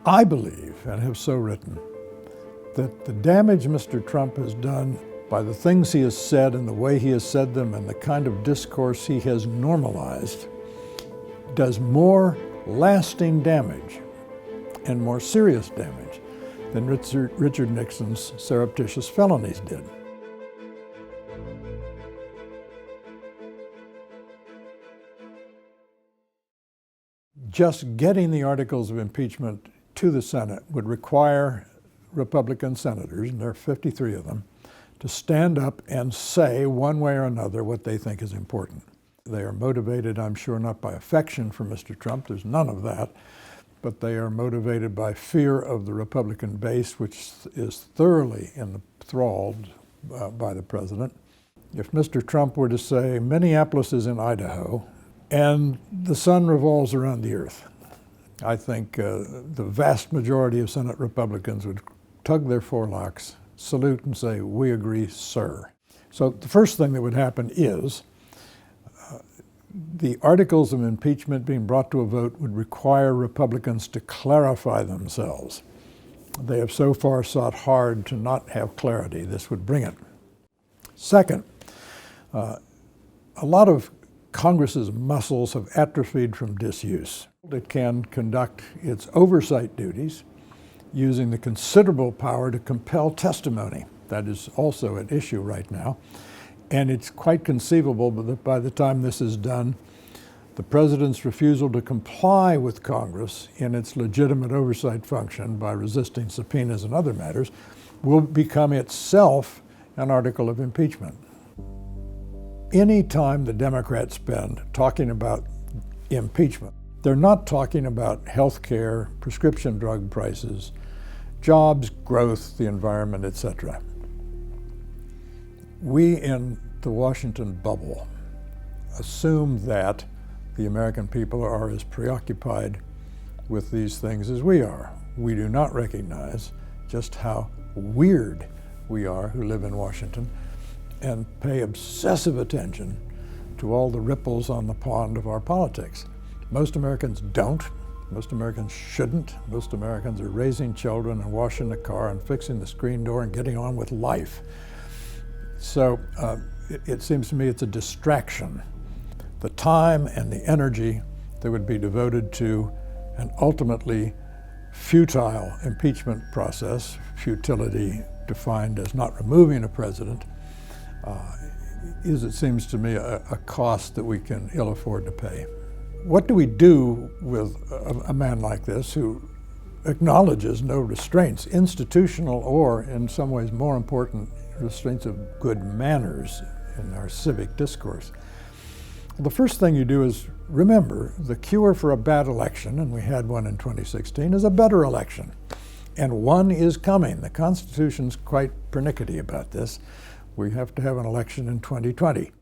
I believe, and have so written, that the damage Mr. Trump has done by the things he has said and the way he has said them and the kind of discourse he has normalized does more lasting damage and more serious damage than Richard Nixon's surreptitious felonies did. Just getting the articles of impeachment to the Senate would require Republican senators, and there are 53 of them, to stand up and say one way or another what they think is important. They are motivated, I'm sure, not by affection for Mr. Trump, there's none of that, but they are motivated by fear of the Republican base, which is thoroughly enthralled by the president. If Mr. Trump were to say, Minneapolis is in Idaho, and the sun revolves around the earth, I think the vast majority of Senate Republicans would tug their forelocks, salute and say, we agree, sir. So the first thing that would happen is the articles of impeachment being brought to a vote would require Republicans to clarify themselves. They have so far sought hard to not have clarity. This would bring it. Second, a lot of Congress's muscles have atrophied from disuse. It can conduct its oversight duties using the considerable power to compel testimony. That is also at issue right now. And it's quite conceivable that by the time this is done, the president's refusal to comply with Congress in its legitimate oversight function by resisting subpoenas and other matters will become itself an article of impeachment. Any time the Democrats spend talking about impeachment, they're not talking about health care, prescription drug prices, jobs, growth, the environment, etc. We in the Washington bubble assume that the American people are as preoccupied with these things as we are. We do not recognize just how weird we are who live in Washington and pay obsessive attention to all the ripples on the pond of our politics. Most Americans don't. Most Americans shouldn't. Most Americans are raising children and washing the car and fixing the screen door and getting on with life. So it seems to me it's a distraction. The time and the energy that would be devoted to an ultimately futile impeachment process, futility defined as not removing a president, is, it seems to me, a cost that we can ill afford to pay. What do we do with a man like this who acknowledges no restraints, institutional or, in some ways more important, restraints of good manners in our civic discourse? The first thing you do is remember the cure for a bad election, and we had one in 2016, is a better election. And one is coming. The Constitution's quite pernickety about this. We have to have an election in 2020.